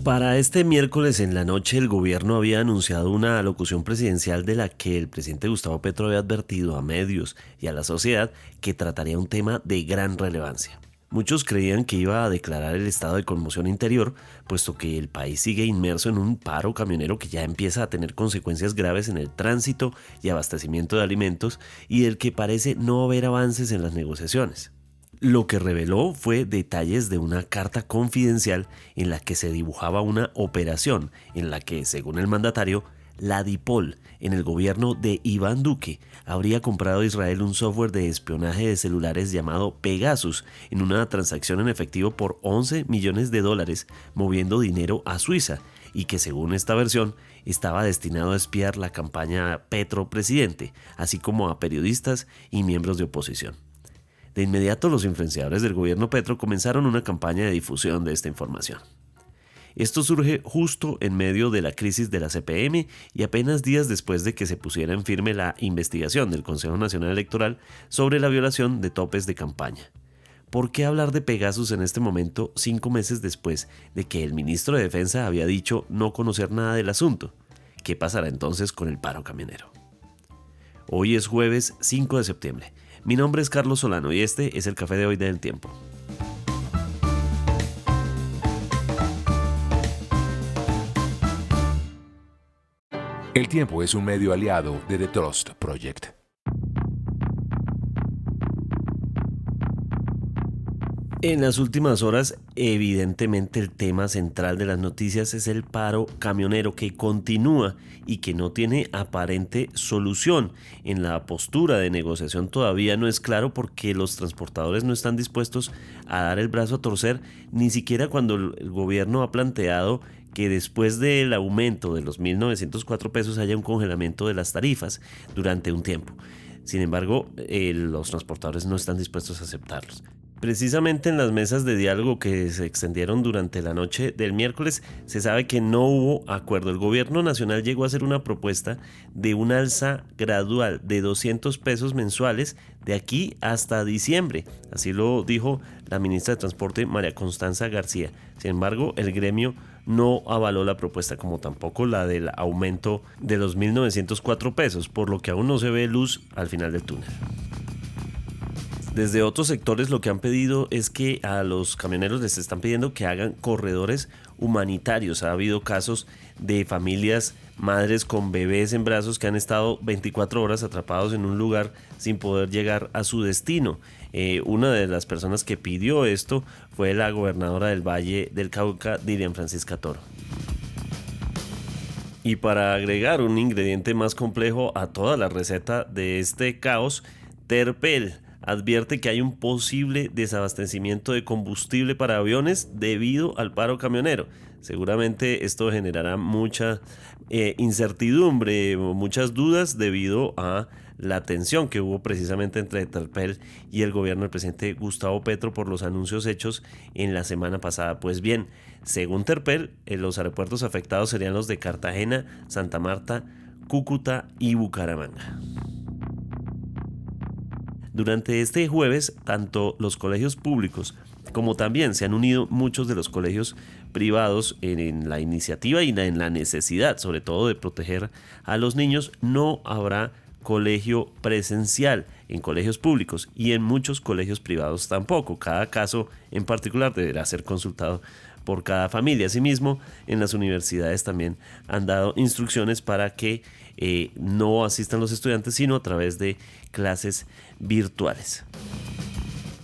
Para este miércoles en la noche, el gobierno había anunciado una alocución presidencial de la que el presidente Gustavo Petro había advertido a medios y a la sociedad que trataría un tema de gran relevancia. Muchos creían que iba a declarar el estado de conmoción interior, puesto que el país sigue inmerso en un paro camionero que ya empieza a tener consecuencias graves en el tránsito y abastecimiento de alimentos y del que parece no haber avances en las negociaciones. Lo que reveló fue detalles de una carta confidencial en la que se dibujaba una operación en la que, según el mandatario, la DIPOL, en el gobierno de Iván Duque, habría comprado a Israel un software de espionaje de celulares llamado Pegasus en una transacción en efectivo por $11 millones, moviendo dinero a Suiza, y que según esta versión estaba destinado a espiar la campaña Petro presidente, así como a periodistas y miembros de oposición. De inmediato, los influenciadores del gobierno Petro comenzaron una campaña de difusión de esta información. Esto surge justo en medio de la crisis de la CPM y apenas días después de que se pusiera en firme la investigación del Consejo Nacional Electoral sobre la violación de topes de campaña. ¿Por qué hablar de Pegasus en este momento, 5 meses después de que el ministro de Defensa había dicho no conocer nada del asunto? ¿Qué pasará entonces con el paro camionero? Hoy es jueves 5 de septiembre. Mi nombre es Carlos Solano y este es el Café de hoy de El Tiempo. El Tiempo es un medio aliado de The Trust Project. En las últimas horas, evidentemente el tema central de las noticias es el paro camionero que continúa y que no tiene aparente solución. En la postura de negociación todavía no es claro porque los transportadores no están dispuestos a dar el brazo a torcer, ni siquiera cuando el gobierno ha planteado que después del aumento de los 1.904 pesos haya un congelamiento de las tarifas durante un tiempo. Sin embargo, los transportadores no están dispuestos a aceptarlos. Precisamente en las mesas de diálogo que se extendieron durante la noche del miércoles, se sabe que no hubo acuerdo. El gobierno nacional llegó a hacer una propuesta de un alza gradual de 200 pesos mensuales de aquí hasta diciembre. Así lo dijo la ministra de Transporte, María Constanza García. Sin embargo, el gremio no avaló la propuesta, como tampoco la del aumento de los 1.904 pesos, por lo que aún no se ve luz al final del túnel. Desde otros sectores lo que han pedido es que a los camioneros les están pidiendo que hagan corredores humanitarios. Ha habido casos de familias, madres con bebés en brazos que han estado 24 horas atrapados en un lugar sin poder llegar a su destino. Una de las personas que pidió esto fue la gobernadora del Valle del Cauca, Dilian Francisca Toro. Y para agregar un ingrediente más complejo a toda la receta de este caos, Terpel advierte que hay un posible desabastecimiento de combustible para aviones debido al paro camionero. Seguramente esto generará mucha incertidumbre, muchas dudas debido a la tensión que hubo precisamente entre Terpel y el gobierno del presidente Gustavo Petro por los anuncios hechos en la semana pasada. Pues bien, según Terpel, los aeropuertos afectados serían los de Cartagena, Santa Marta, Cúcuta y Bucaramanga. Durante este jueves, tanto los colegios públicos como también se han unido muchos de los colegios privados en la iniciativa y en la necesidad, sobre todo, de proteger a los niños. No habrá colegio presencial en colegios públicos y en muchos colegios privados tampoco. Cada caso en particular deberá ser consultado por cada familia. Asimismo, en las universidades también han dado instrucciones para que no asistan los estudiantes, sino a través de clases virtuales.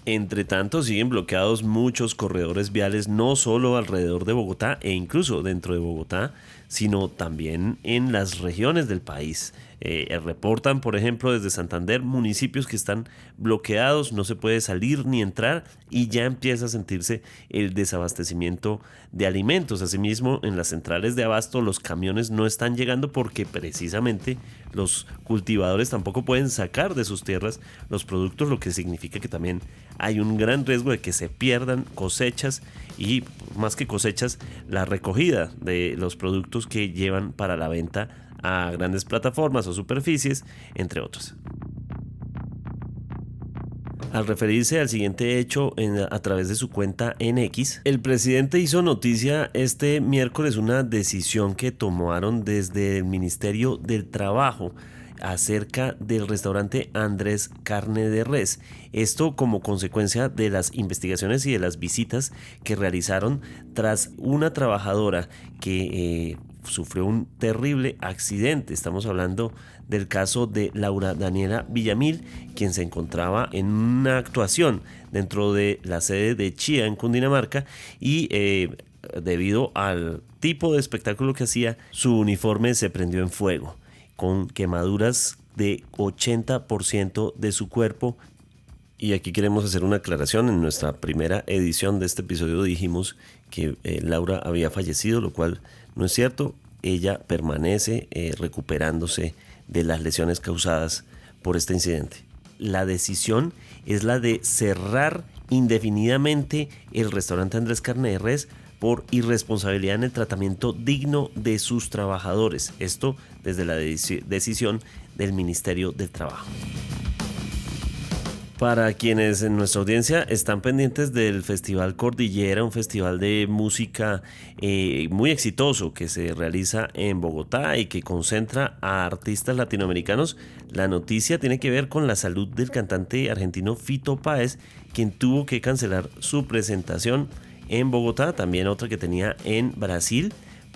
Entre tanto, siguen bloqueados muchos corredores viales, no solo alrededor de Bogotá e incluso dentro de Bogotá, sino también en las regiones del país. Reportan, por ejemplo, desde Santander, municipios que están bloqueados, no se puede salir ni entrar y ya empieza a sentirse el desabastecimiento de alimentos. Asimismo, en las centrales de abasto los camiones no están llegando porque precisamente los cultivadores tampoco pueden sacar de sus tierras los productos, lo que significa que también hay un gran riesgo de que se pierdan cosechas y, más que cosechas, la recogida de los productos que llevan para la venta a grandes plataformas o superficies, entre otros. Al referirse al siguiente hecho a través de su cuenta en X, el presidente hizo noticia este miércoles una decisión que tomaron desde el Ministerio del Trabajo acerca del restaurante Andrés Carne de Res. Esto como consecuencia de las investigaciones y de las visitas que realizaron tras una trabajadora que sufrió un terrible accidente. Estamos hablando del caso de Laura Daniela Villamil, quien se encontraba en una actuación dentro de la sede de Chía en Cundinamarca y debido al tipo de espectáculo que hacía, su uniforme se prendió en fuego, con quemaduras de 80% de su cuerpo. Y aquí queremos hacer una aclaración. En nuestra primera edición de este episodio dijimos que Laura había fallecido, lo cual no es cierto. Ella permanece recuperándose de las lesiones causadas por este incidente. La decisión es la de cerrar indefinidamente el restaurante Andrés Carne de Res por irresponsabilidad en el tratamiento digno de sus trabajadores. Esto desde la decisión del Ministerio del Trabajo. Para quienes en nuestra audiencia están pendientes del Festival Cordillera, un festival de música muy exitoso que se realiza en Bogotá y que concentra a artistas latinoamericanos, la noticia tiene que ver con la salud del cantante argentino Fito Páez, quien tuvo que cancelar su presentación en Bogotá, también otra que tenía en Brasil,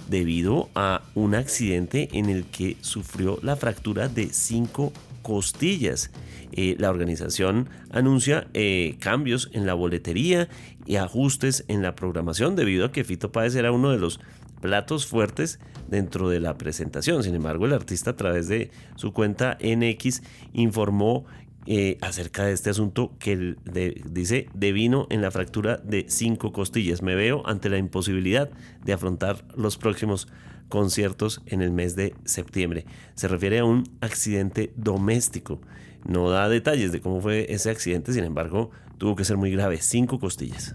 debido a un accidente en el que sufrió la fractura de 5 costillas. La organización anuncia cambios en la boletería y ajustes en la programación debido a que Fito Páez era uno de los platos fuertes dentro de la presentación. Sin embargo, el artista a través de su cuenta en X informó acerca de este asunto que dice: devino en la fractura de 5 costillas. Me veo ante la imposibilidad de afrontar los próximos conciertos en el mes de septiembre. Se refiere a un accidente doméstico. No da detalles de cómo fue ese accidente, sin embargo, tuvo que ser muy grave, 5 costillas.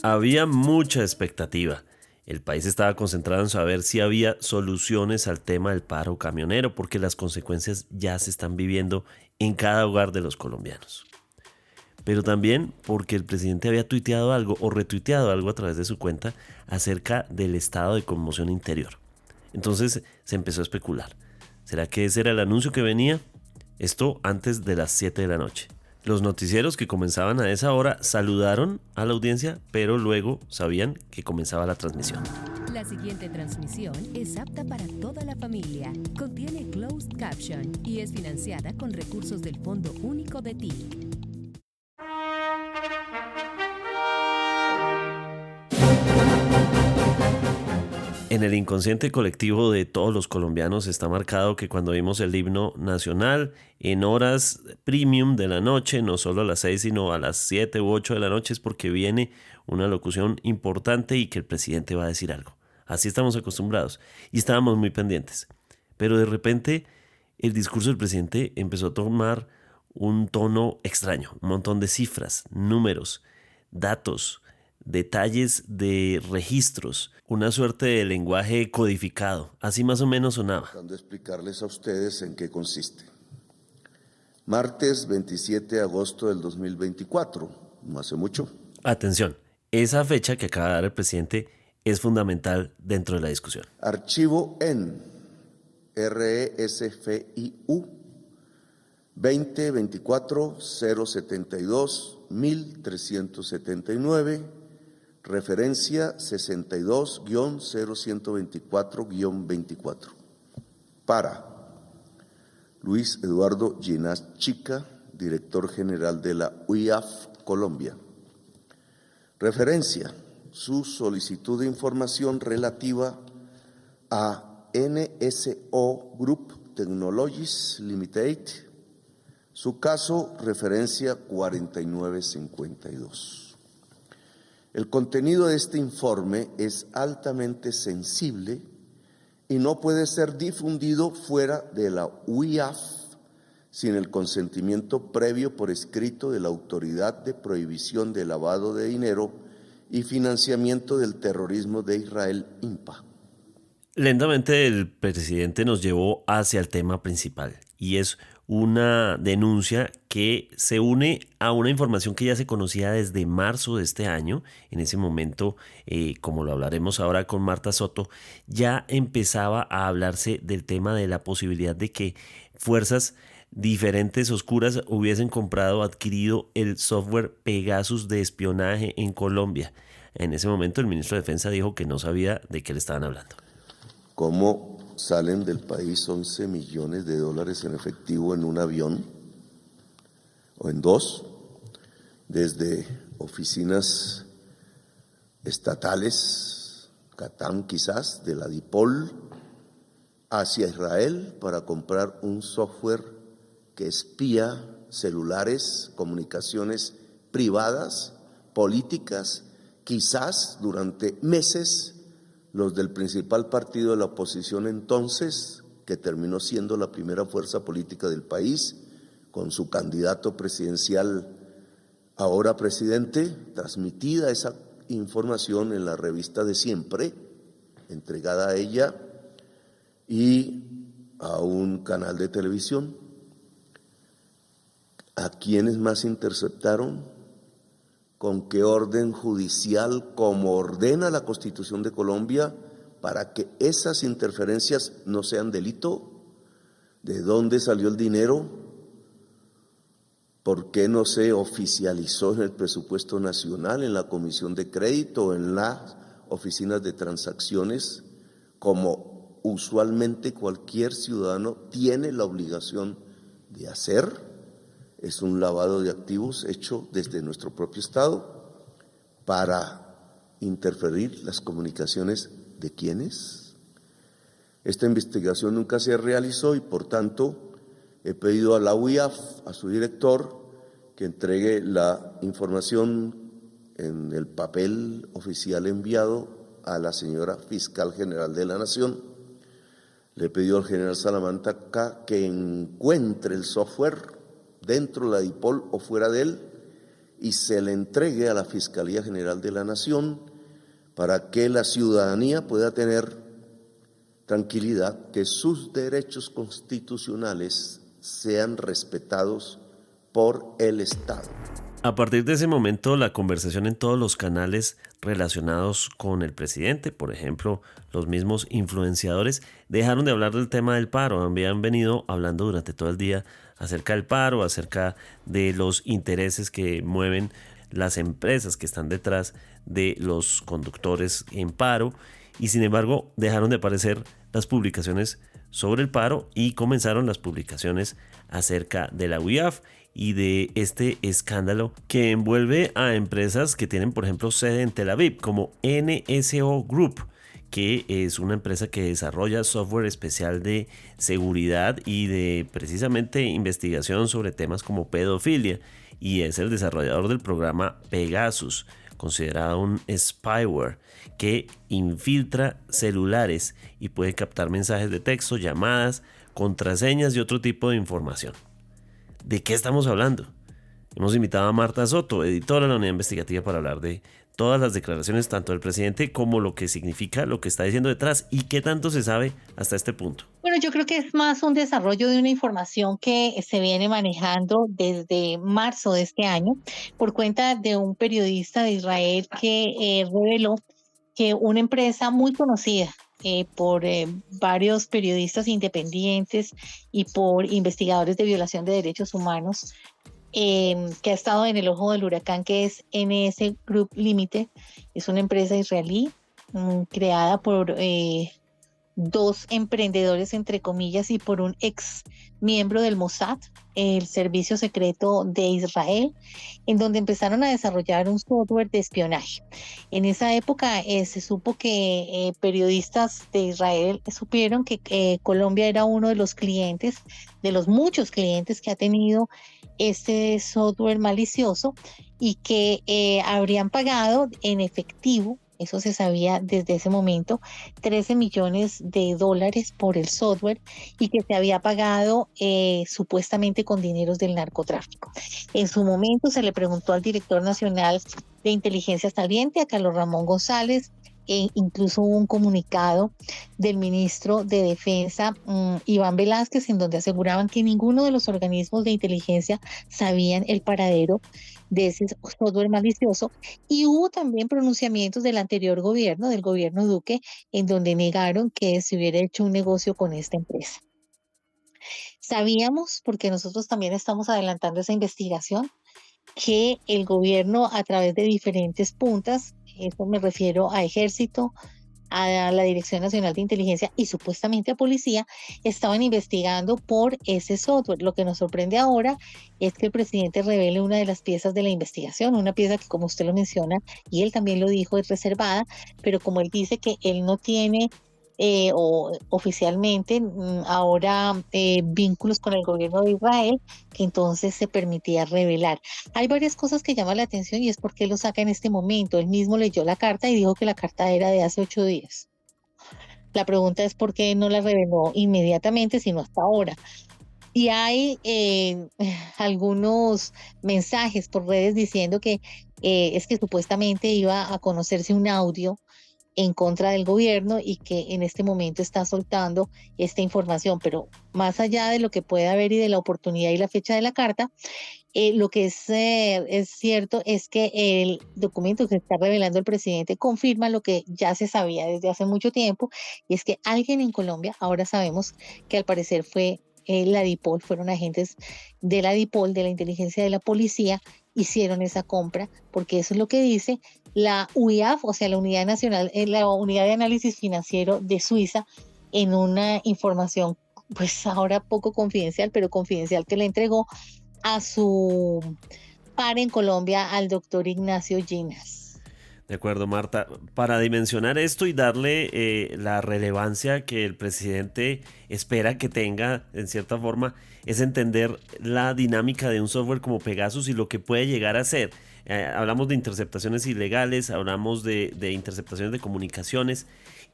Había mucha expectativa. El país estaba concentrado en saber si había soluciones al tema del paro camionero, porque las consecuencias ya se están viviendo en cada hogar de los colombianos. Pero también porque el presidente había tuiteado algo o retuiteado algo a través de su cuenta acerca del estado de conmoción interior. Entonces se empezó a especular. ¿Será que ese era el anuncio que venía? Esto antes de las 7 de la noche. Los noticieros que comenzaban a esa hora saludaron a la audiencia, pero luego sabían que comenzaba la transmisión. La siguiente transmisión es apta para toda la familia. Contiene closed caption y es financiada con recursos del Fondo Único de TIC. En el inconsciente colectivo de todos los colombianos está marcado que cuando vimos el himno nacional en horas premium de la noche, no solo a las 6 sino a las 7 u 8 de la noche, es porque viene una locución importante y que el presidente va a decir algo. Así estamos acostumbrados y estábamos muy pendientes. Pero de repente el discurso del presidente empezó a tomar un tono extraño, un montón de cifras, números, datos, detalles de registros, una suerte de lenguaje codificado. Así más o menos sonaba. Tratando de explicarles a ustedes en qué consiste. Martes 27 de agosto del 2024, no hace mucho. Atención, esa fecha que acaba de dar el presidente es fundamental dentro de la discusión. Archivo en RESFIU 2024 072 1379, referencia 62-0124-24. Para Luis Eduardo Ginás Chica, director general de la UIAF Colombia. Referencia: su solicitud de información relativa a NSO Group Technologies Limited. Su caso, referencia 4952. El contenido de este informe es altamente sensible y no puede ser difundido fuera de la UIAF sin el consentimiento previo por escrito de la Autoridad de Prohibición de Lavado de Dinero y Financiamiento del Terrorismo de Israel, INPA. Lentamente el presidente nos llevó hacia el tema principal y es una denuncia que se une a una información que ya se conocía desde marzo de este año. En ese momento, como lo hablaremos ahora con Marta Soto, ya empezaba a hablarse del tema de la posibilidad de que fuerzas diferentes oscuras hubiesen comprado o adquirido el software Pegasus de espionaje en Colombia. En ese momento el ministro de Defensa dijo que no sabía de qué le estaban hablando. ¿Cómo salen del país 11 millones de dólares en efectivo en un avión o en dos, desde oficinas estatales, Catán quizás, de la DIPOL, hacia Israel para comprar un software que espía celulares, comunicaciones privadas, políticas, quizás durante meses los del principal partido de la oposición entonces, que terminó siendo la primera fuerza política del país, con su candidato presidencial, ahora presidente, transmitida esa información en la revista de Siempre, entregada a ella y a un canal de televisión. ¿A quiénes más interceptaron? ¿Con qué orden judicial, como ordena la Constitución de Colombia, para que esas interferencias no sean delito? ¿De dónde salió el dinero? ¿Por qué no se oficializó en el presupuesto nacional, en la Comisión de Crédito, en las oficinas de transacciones, como usualmente cualquier ciudadano tiene la obligación de hacer? Es un lavado de activos hecho desde nuestro propio Estado para interferir las comunicaciones de ¿quiénes? Esta investigación nunca se realizó y por tanto he pedido a la UIAF, a su director, que entregue la información en el papel oficial enviado a la señora Fiscal General de la Nación. Le he pedido al general Salamanca que encuentre el software dentro de la DIPOL o fuera de él y se le entregue a la Fiscalía General de la Nación para que la ciudadanía pueda tener tranquilidad que sus derechos constitucionales sean respetados por el Estado. A partir de ese momento, la conversación en todos los canales relacionados con el presidente, por ejemplo, los mismos influenciadores, dejaron de hablar del tema del paro. Habían venido hablando durante todo el día acerca del paro, acerca de los intereses que mueven las empresas que están detrás de los conductores en paro, y sin embargo dejaron de aparecer las publicaciones sobre el paro y comenzaron las publicaciones acerca de la UIAF y de este escándalo que envuelve a empresas que tienen, por ejemplo, sede en Tel Aviv, como NSO Group, que es una empresa que desarrolla software especial de seguridad y de precisamente investigación sobre temas como pedofilia, y es el desarrollador del programa Pegasus, considerado un spyware que infiltra celulares y puede captar mensajes de texto, llamadas, contraseñas y otro tipo de información. ¿De qué estamos hablando? Hemos invitado a Marta Soto, editora de la Unidad Investigativa, para hablar de todas las declaraciones, tanto del presidente como lo que significa, lo que está diciendo detrás y qué tanto se sabe hasta este punto. Bueno, yo creo que es más un desarrollo de una información que se viene manejando desde marzo de este año por cuenta de un periodista de Israel que reveló que una empresa muy conocida por varios periodistas independientes y por investigadores de violación de derechos humanos, que ha estado en el ojo del huracán, que es NS Group Limited. Es una empresa israelí creada por dos emprendedores, entre comillas, y por un ex miembro del Mossad, el servicio secreto de Israel, en donde empezaron a desarrollar un software de espionaje. En esa época se supo que periodistas de Israel supieron que Colombia era uno de los clientes, de los muchos clientes que ha tenido este software malicioso, y que habrían pagado en efectivo eso se sabía desde ese momento, $13 millones por el software y que se había pagado supuestamente con dineros del narcotráfico. En su momento se le preguntó al director nacional de inteligencia saliente, a Carlos Ramón González, e incluso hubo un comunicado del ministro de Defensa, Iván Velázquez, en donde aseguraban que ninguno de los organismos de inteligencia sabían el paradero de ese software malicioso. Y hubo también pronunciamientos del anterior gobierno, del gobierno Duque, en donde negaron que se hubiera hecho un negocio con esta empresa. Sabíamos, porque nosotros también estamos adelantando esa investigación, que el gobierno a través de diferentes puntas, eso me refiero a Ejército, a la Dirección Nacional de Inteligencia y supuestamente a Policía, estaban investigando por ese software. Lo que nos sorprende ahora es que el presidente revele una de las piezas de la investigación, una pieza que, como usted lo menciona, y él también lo dijo, es reservada, pero como él dice que él no tiene o oficialmente ahora vínculos con el gobierno de Israel, que entonces se permitía revelar. Hay varias cosas que llaman la atención y es por qué lo saca en este momento. Él mismo leyó la carta y dijo que la carta era de hace 8 días. La pregunta es por qué no la reveló inmediatamente, sino hasta ahora. Y hay algunos mensajes por redes diciendo que es que supuestamente iba a conocerse un audio en contra del gobierno y que en este momento está soltando esta información. Pero más allá de lo que puede haber y de la oportunidad y la fecha de la carta, lo que es cierto es que el documento que está revelando el presidente confirma lo que ya se sabía desde hace mucho tiempo, y es que alguien en Colombia, ahora sabemos que al parecer fue la DIPOL, fueron agentes de la DIPOL, de la inteligencia de la policía, hicieron esa compra, porque eso es lo que dice la UIAF, o sea, la Unidad Nacional, la Unidad de Análisis Financiero de Suiza, en una información, pues ahora poco confidencial, pero confidencial, que le entregó a su par en Colombia, al doctor Ignacio Ginas. De acuerdo, Marta. Para dimensionar esto y darle la relevancia que el presidente espera que tenga, en cierta forma, es entender la dinámica de un software como Pegasus y lo que puede llegar a ser. Hablamos de interceptaciones ilegales, hablamos de interceptaciones de comunicaciones.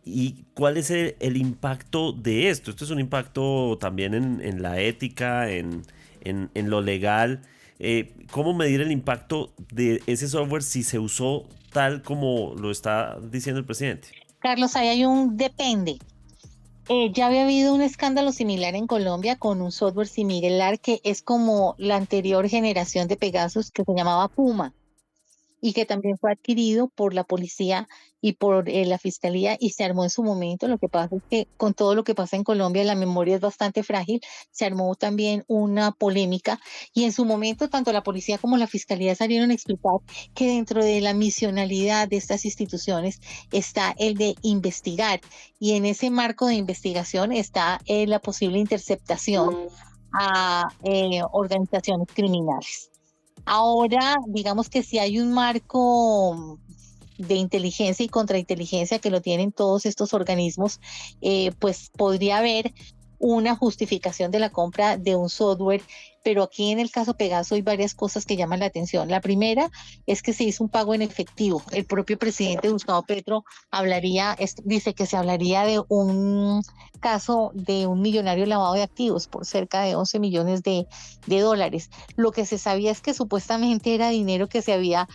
¿Y cuál es el impacto de esto? Esto es un impacto también en la ética, en lo legal. ¿Cómo medir el impacto de ese software si se usó tal como lo está diciendo el presidente? Carlos, ahí hay un depende. Ya había habido un escándalo similar en Colombia con un software similar que es como la anterior generación de Pegasus, que se llamaba Puma, y que también fue adquirido por la policía y por la fiscalía y se armó en su momento. Lo que pasa es que con todo lo que pasa en Colombia la memoria es bastante frágil, se armó también una polémica y en su momento tanto la policía como la fiscalía salieron a explicar que dentro de la misionalidad de estas instituciones está el de investigar, y en ese marco de investigación está la posible interceptación a organizaciones criminales. Ahora, digamos que si hay un marco de inteligencia y contrainteligencia que lo tienen todos estos organismos, pues podría haber una justificación de la compra de un software, pero aquí en el caso Pegaso hay varias cosas que llaman la atención. La primera es que se hizo un pago en efectivo. El propio presidente Gustavo Petro dice que se hablaría de un caso de un millonario lavado de activos por cerca de 11 millones de dólares. Lo que se sabía es que supuestamente era dinero que se había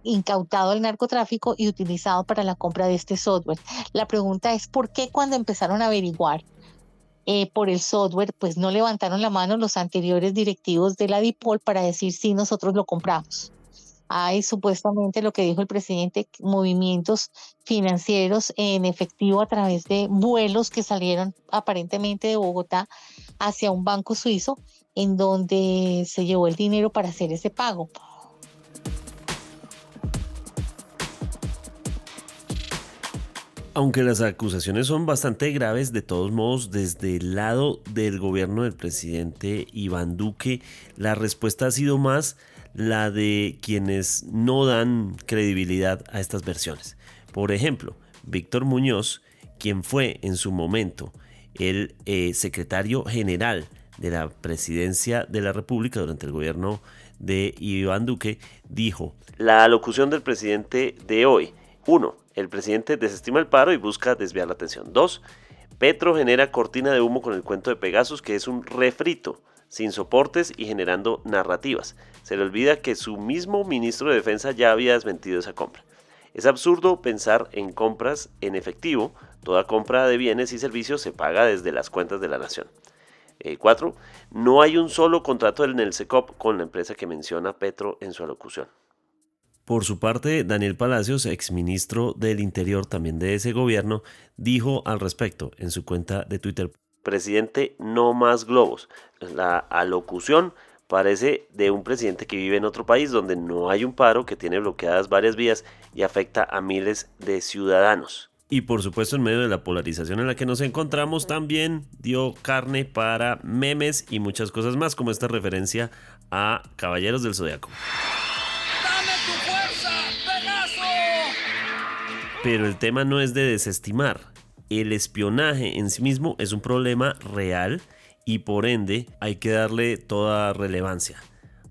incautado al narcotráfico y utilizado para la compra de este software. La pregunta es, ¿por qué cuando empezaron a averiguar por el software, pues no levantaron la mano los anteriores directivos de la DIPOL para decir sí, nosotros lo compramos? Hay supuestamente, lo que dijo el presidente, movimientos financieros en efectivo a través de vuelos que salieron aparentemente de Bogotá hacia un banco suizo, en donde se llevó el dinero para hacer ese pago. Aunque las acusaciones son bastante graves, de todos modos, desde el lado del gobierno del presidente Iván Duque, la respuesta ha sido más la de quienes no dan credibilidad a estas versiones. Por ejemplo, Víctor Muñoz, quien fue en su momento el secretario general de la presidencia de la República durante el gobierno de Iván Duque, dijo: la alocución del presidente de hoy 1. El presidente desestima el paro y busca desviar la atención. 2. Petro genera cortina de humo con el cuento de Pegasus, que es un refrito, sin soportes y generando narrativas. Se le olvida que su mismo ministro de Defensa ya había desmentido esa compra. Es absurdo pensar en compras en efectivo. Toda compra de bienes y servicios se paga desde las cuentas de la nación. 4. No hay un solo contrato en el SECOP con la empresa que menciona Petro en su alocución. Por su parte, Daniel Palacios, exministro del Interior también de ese gobierno, dijo al respecto en su cuenta de Twitter: presidente, no más globos. La alocución parece de un presidente que vive en otro país donde no hay un paro, que tiene bloqueadas varias vías y afecta a miles de ciudadanos. Y por supuesto, en medio de la polarización en la que nos encontramos, también dio carne para memes y muchas cosas más, como esta referencia a Caballeros del Zodiaco. Pero el tema no es de desestimar. El espionaje en sí mismo es un problema real y por ende hay que darle toda relevancia.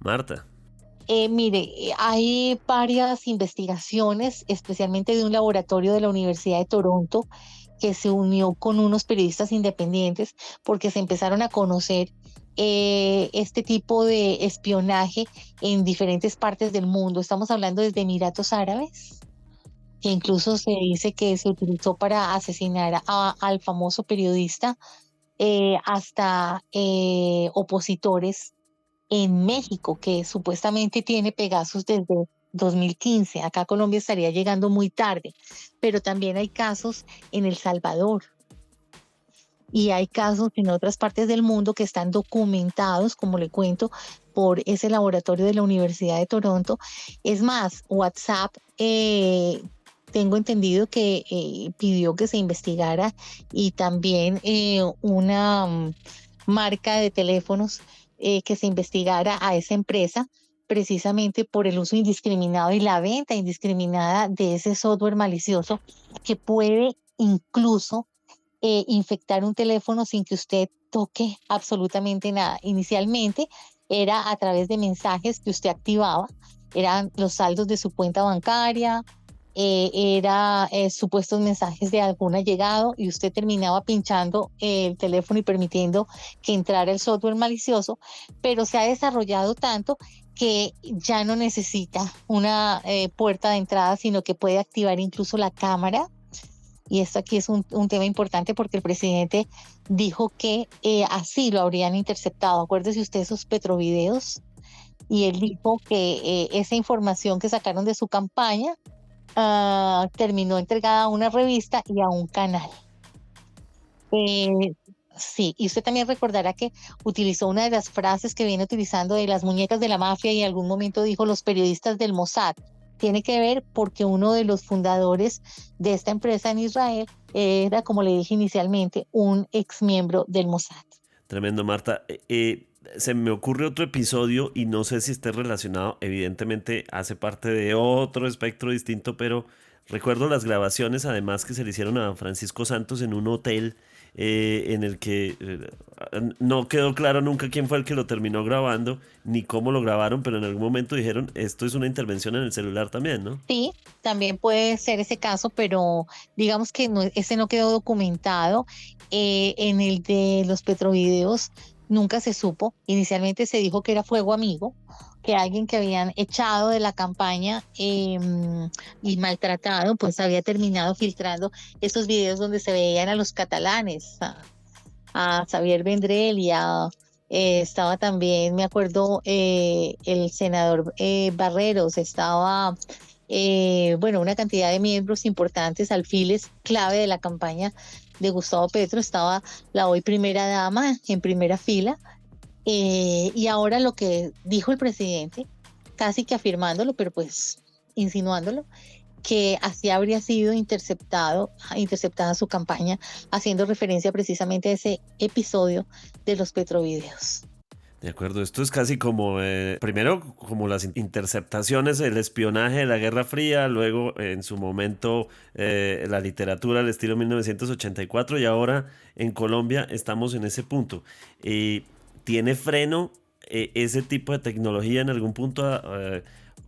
Marta. Mire, hay varias investigaciones, especialmente de un laboratorio de la Universidad de Toronto, que se unió con unos periodistas independientes porque se empezaron a conocer este tipo de espionaje en diferentes partes del mundo. Estamos hablando desde Emiratos Árabes, que incluso se dice que se utilizó para asesinar al famoso periodista, hasta opositores en México, que supuestamente tiene Pegasus desde 2015. Acá Colombia estaría llegando muy tarde, pero también hay casos en El Salvador y hay casos en otras partes del mundo que están documentados, como le cuento, por ese laboratorio de la Universidad de Toronto. Es más, WhatsApp, tengo entendido que pidió que se investigara, y también una marca de teléfonos, que se investigara a esa empresa precisamente por el uso indiscriminado y la venta indiscriminada de ese software malicioso que puede incluso infectar un teléfono sin que usted toque absolutamente nada. Inicialmente era a través de mensajes que usted activaba, eran los saldos de su cuenta bancaria, era supuestos mensajes de algún allegado, y usted terminaba pinchando el teléfono y permitiendo que entrara el software malicioso, pero se ha desarrollado tanto que ya no necesita una puerta de entrada, sino que puede activar incluso la cámara. Y esto aquí es un tema importante porque el presidente dijo que así lo habrían interceptado. Acuérdese usted de esos petrovideos, y él dijo que esa información que sacaron de su campaña terminó entregada a una revista y a un canal. Sí, y usted también recordará que utilizó una de las frases que viene utilizando de las muñecas de la mafia, y en algún momento dijo los periodistas del Mossad. Tiene que ver porque uno de los fundadores de esta empresa en Israel era, como le dije inicialmente, un ex miembro del Mossad. Tremendo, Marta. Se me ocurre otro episodio y no sé si esté relacionado, evidentemente hace parte de otro espectro distinto, pero recuerdo las grabaciones además que se le hicieron a Francisco Santos en un hotel, en el que no quedó claro nunca quién fue el que lo terminó grabando ni cómo lo grabaron, pero en algún momento dijeron esto es una intervención en el celular también, ¿no? Sí, también puede ser ese caso, pero digamos que no, ese no quedó documentado. En el de los petrovideos nunca se supo. Inicialmente se dijo que era fuego amigo, que alguien que habían echado de la campaña y maltratado, pues había terminado filtrando estos videos donde se veían a los catalanes, a Xavier Vendrell y a... estaba también, me acuerdo, el senador Barreros, estaba, bueno, una cantidad de miembros importantes, alfiles clave de la campaña de Gustavo Petro. Estaba la hoy primera dama en primera fila, y ahora lo que dijo el presidente, casi que afirmándolo, pero pues insinuándolo, que así habría sido interceptada su campaña, haciendo referencia precisamente a ese episodio de los petrovideos. De acuerdo, esto es casi como, primero como las interceptaciones, el espionaje de la Guerra Fría, luego en su momento la literatura al estilo 1984, y ahora en Colombia estamos en ese punto. ¿Tiene freno ese tipo de tecnología en algún punto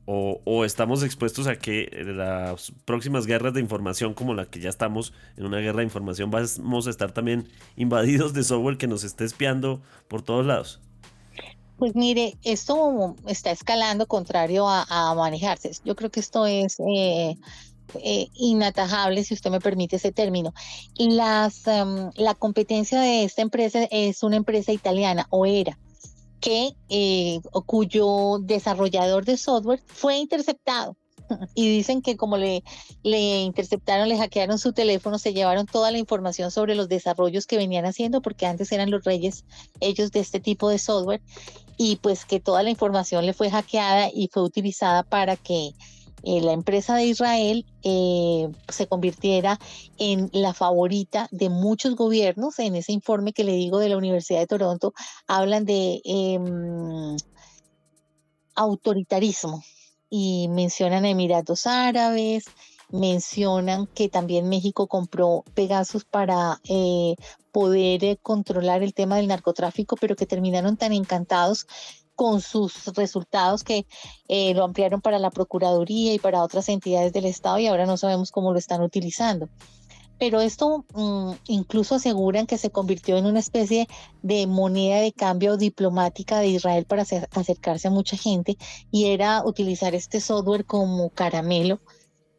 o estamos expuestos a que las próximas guerras de información, como la que ya estamos en una guerra de información, vamos a estar también invadidos de software que nos esté espiando por todos lados? Pues mire, esto está escalando contrario a manejarse. Yo creo que esto es inatajable, si usted me permite ese término. La competencia de esta empresa es una empresa italiana, o era, cuyo desarrollador de software fue interceptado. Y dicen que como le interceptaron, le hackearon su teléfono, se llevaron toda la información sobre los desarrollos que venían haciendo, porque antes eran los reyes ellos de este tipo de software, y pues que toda la información le fue hackeada y fue utilizada para que la empresa de Israel se convirtiera en la favorita de muchos gobiernos. En ese informe que le digo de la Universidad de Toronto, hablan de autoritarismo y mencionan Emiratos Árabes, mencionan que también México compró Pegasus para poder controlar el tema del narcotráfico, pero que terminaron tan encantados con sus resultados que lo ampliaron para la Procuraduría y para otras entidades del Estado, y ahora no sabemos cómo lo están utilizando. Pero esto incluso aseguran que se convirtió en una especie de moneda de cambio diplomática de Israel para acercarse a mucha gente, y era utilizar este software como caramelo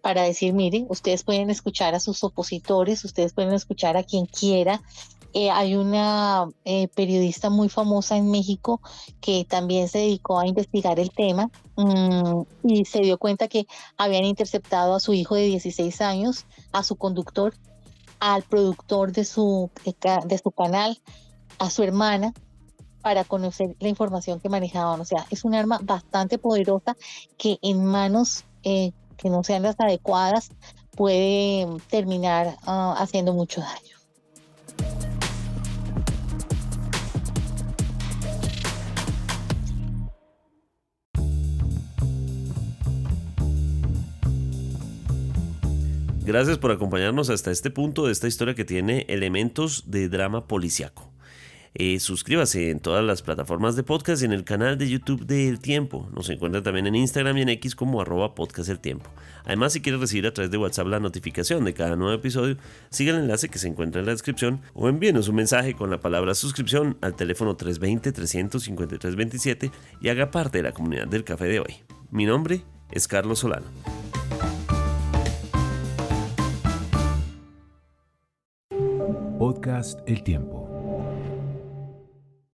para decir, miren, ustedes pueden escuchar a sus opositores, ustedes pueden escuchar a quien quiera. Hay una periodista muy famosa en México que también se dedicó a investigar el tema y se dio cuenta que habían interceptado a su hijo de 16 años, a su conductor, al productor de su canal, a su hermana, para conocer la información que manejaban. O sea, es un arma bastante poderosa que en manos que no sean las adecuadas puede terminar haciendo mucho daño. Gracias por acompañarnos hasta este punto de esta historia que tiene elementos de drama policíaco. Suscríbase en todas las plataformas de podcast y en el canal de YouTube de El Tiempo. Nos encuentra también en Instagram y en X como @podcasteltiempo. Además, si quiere recibir a través de WhatsApp la notificación de cada nuevo episodio, siga el enlace que se encuentra en la descripción o envíenos un mensaje con la palabra suscripción al teléfono 320-353-27 y haga parte de la comunidad del café de hoy. Mi nombre es Carlos Solano. Podcast El Tiempo.